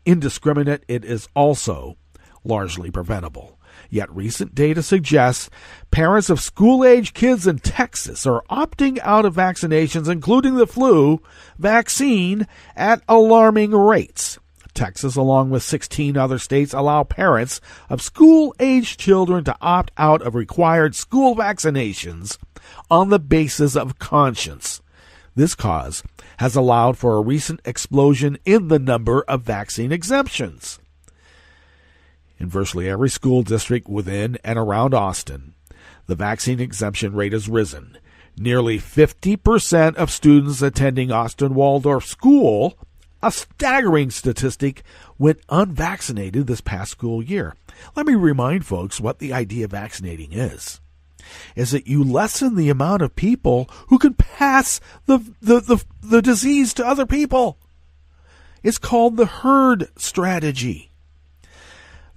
Speaker 13: indiscriminate. It is also largely preventable. Yet recent data suggests parents of school-age kids in Texas are opting out of vaccinations, including the flu vaccine, at alarming rates. Texas, along with 16 other states, allow parents of school-age children to opt out of required school vaccinations on the basis of conscience. This cause has allowed for a recent explosion in the number of vaccine exemptions. In virtually every school district within and around Austin, the vaccine exemption rate has risen. Nearly 50% of students attending Austin Waldorf School, a staggering statistic, went unvaccinated this past school year. Let me remind folks what the idea of vaccinating is that you lessen the amount of people who can pass the disease to other people. It's called the herd strategy.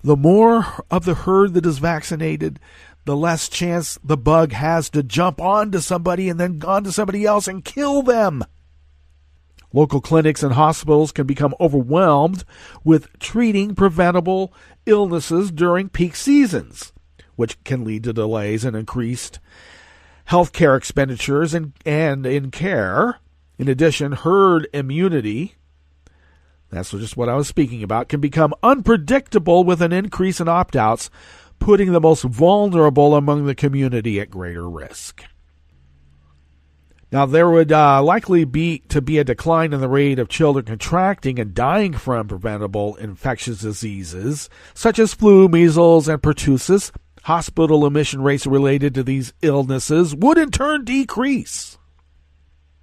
Speaker 13: The more of the herd that is vaccinated, the less chance the bug has to jump onto somebody and then on to somebody else and kill them. Local clinics and hospitals can become overwhelmed with treating preventable illnesses during peak seasons, which can lead to delays and increased health care expenditures and in care. In addition, herd immunity, that's just what I was speaking about, can become unpredictable with an increase in opt-outs, putting the most vulnerable among the community at greater risk. Now, there would likely be a decline in the rate of children contracting and dying from preventable infectious diseases, such as flu, measles, and pertussis. Hospital admission rates related to these illnesses would in turn decrease.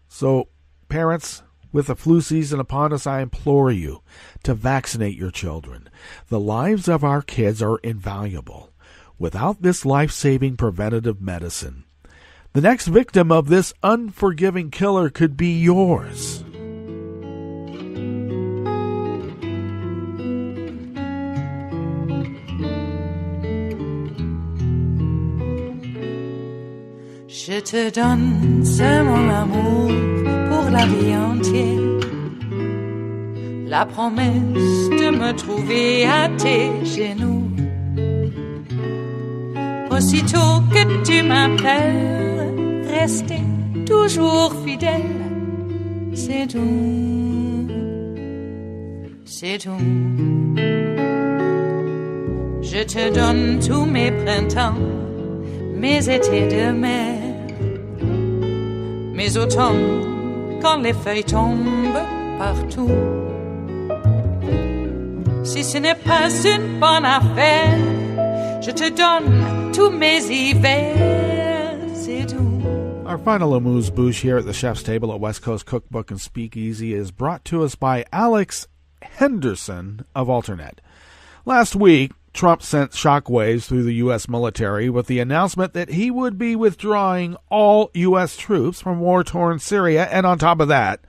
Speaker 13: So, parents, with the flu season upon us, I implore you to vaccinate your children. The lives of our kids are invaluable. Without this life-saving preventative medicine, the next victim of this unforgiving killer could be yours.
Speaker 7: Je te donne ce mon amour pour la vie entière. La promesse de me trouver à tes genoux. Aussitôt que tu m'appelles, rester toujours fidèle. C'est tout, c'est tout. Je te donne tous mes printemps, mes étés de mer. Mes automnes, quand les feuilles tombent partout. Si ce n'est pas une bonne affaire, je te donne tous mes hivers, c'est tout.
Speaker 13: Our final amuse-bouche here at the Chef's Table at West Coast Cookbook and Speakeasy is brought to us by Alex Henderson of Alternet. Last week, Trump sent shockwaves through the U.S. military with the announcement that he would be withdrawing all U.S. troops from war-torn Syria, and on top of that,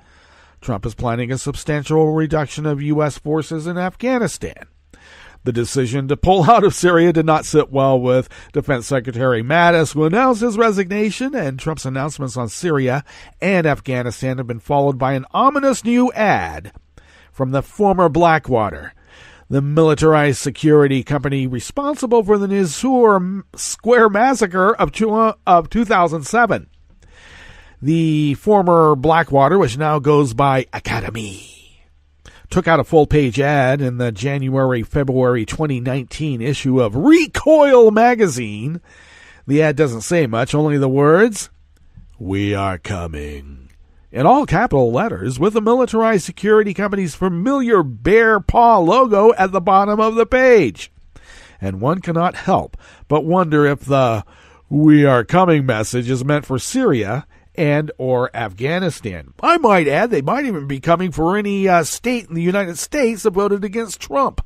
Speaker 13: Trump is planning a substantial reduction of U.S. forces in Afghanistan. The decision to pull out of Syria did not sit well with Defense Secretary Mattis, who announced his resignation, and Trump's announcements on Syria and Afghanistan have been followed by an ominous new ad from the former Blackwater, the militarized security company responsible for the Nisour Square massacre of 2007. The former Blackwater, which now goes by Academy, took out a full-page ad in the January-February 2019 issue of Recoil magazine. The ad doesn't say much, only the words, "We are coming," in all capital letters, with the militarized security company's familiar bear paw logo at the bottom of the page. And one cannot help but wonder if the "We are coming" message is meant for Syria and or Afghanistan. I might add, they might even be coming for any state in the United States that voted against Trump,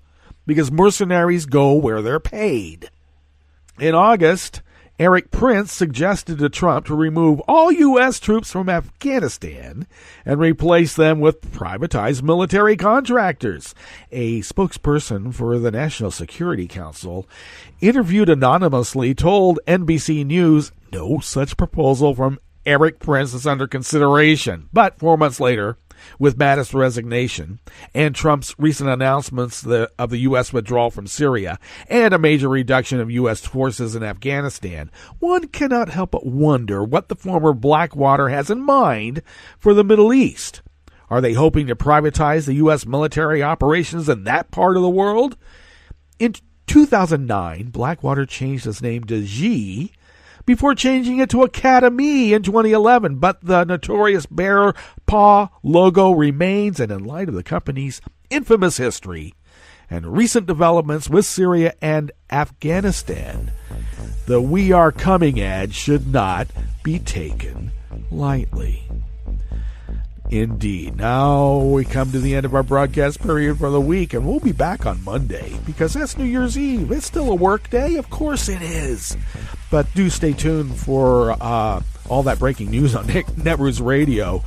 Speaker 13: because mercenaries go where they're paid. In August, Eric Prince suggested to Trump to remove all U.S. troops from Afghanistan and replace them with privatized military contractors. A spokesperson for the National Security Council, interviewed anonymously, told NBC News no such proposal from Eric Prince is under consideration. But 4 months later, with Mattis' resignation and Trump's recent announcements of the U.S. withdrawal from Syria and a major reduction of U.S. forces in Afghanistan, one cannot help but wonder what the former Blackwater has in mind for the Middle East. Are they hoping to privatize the U.S. military operations in that part of the world? In 2009, Blackwater changed its name to G before changing it to Academy in 2011, but the notorious bear paw logo remains, and in light of the company's infamous history and recent developments with Syria and Afghanistan, the "We Are Coming" ad should not be taken lightly. Indeed. Now we come to the end of our broadcast period for the week, and we'll be back on Monday because that's New Year's Eve. It's still a work day. Of course it is. But do stay tuned for all that breaking news on Netroots Radio.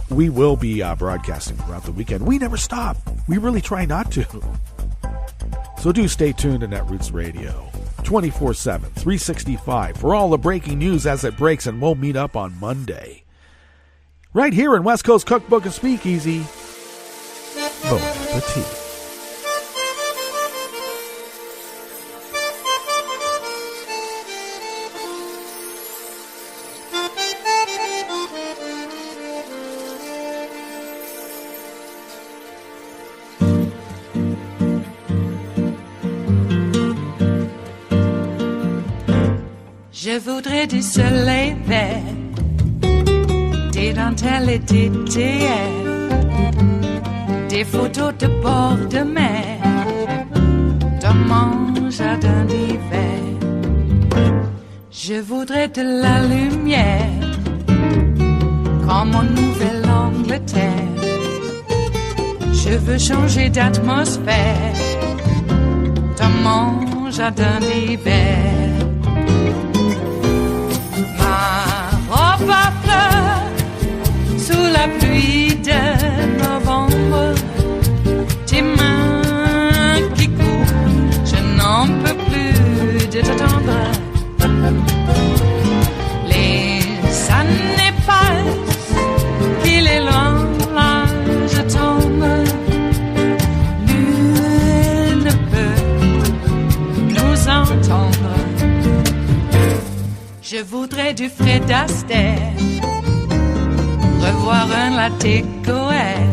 Speaker 13: We will be broadcasting throughout the weekend. We never stop. We really try not to. So do stay tuned to Netroots Radio 24/7, 365 for all the breaking news as it breaks, and we'll meet up on Monday. Right here in West Coast Cookbook and Speakeasy. Bon appetit.
Speaker 7: voudrais du soleil vert, des dentelles et des théières, des photos de bord de mer, dans mon jardin d'hiver. Je voudrais de la lumière, comme en Nouvelle-Angleterre. Je veux changer d'atmosphère, dans mon jardin d'hiver. Ma robe à fleurs, sous la pluie de novembre, tes mains qui courent, je n'en peux plus de t'attendre. Les années passent, qu'il est loin, là je tombe. Nul ne peut nous entendre. Je voudrais du Fred Astaire, revoir un latte Goer.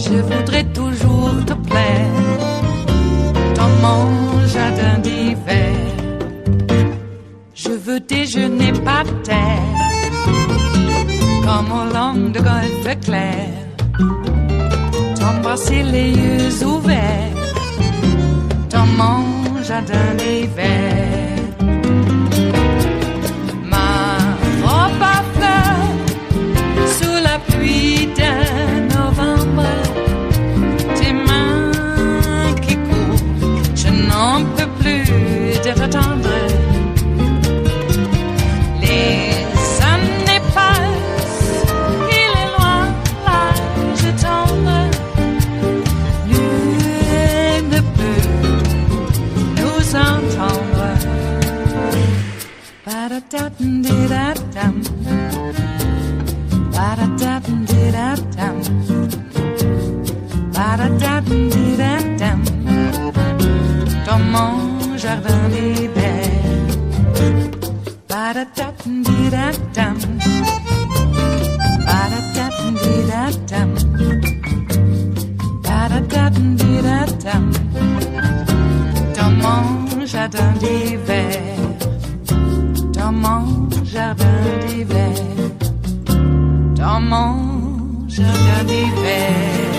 Speaker 7: Je voudrais toujours te plaire, dans mon jardin d'hiver. Je veux déjeuner par terre, comme au long de golfe clair, t'embrasser les yeux ouverts, dans mon jardin d'hiver. Ma robe à fleurs, sous la pluie de novembre, tes mains qui courent, je n'en peux plus de t'attendre. Ba-da-da-dum-di-da-dum, ba-da-da-dum-di-da-dum, ba-da-da-dum-di-da-dum, dans mon jardin d'hiver. Ba-da-da-dum-di-da-dum, ba-da-da-dum-di-da-dum, ba-da-da-dum-di-da-dum, dans mon jardin d'hiver. Dans mon jardin d'hiver, dans mon jardin d'hiver.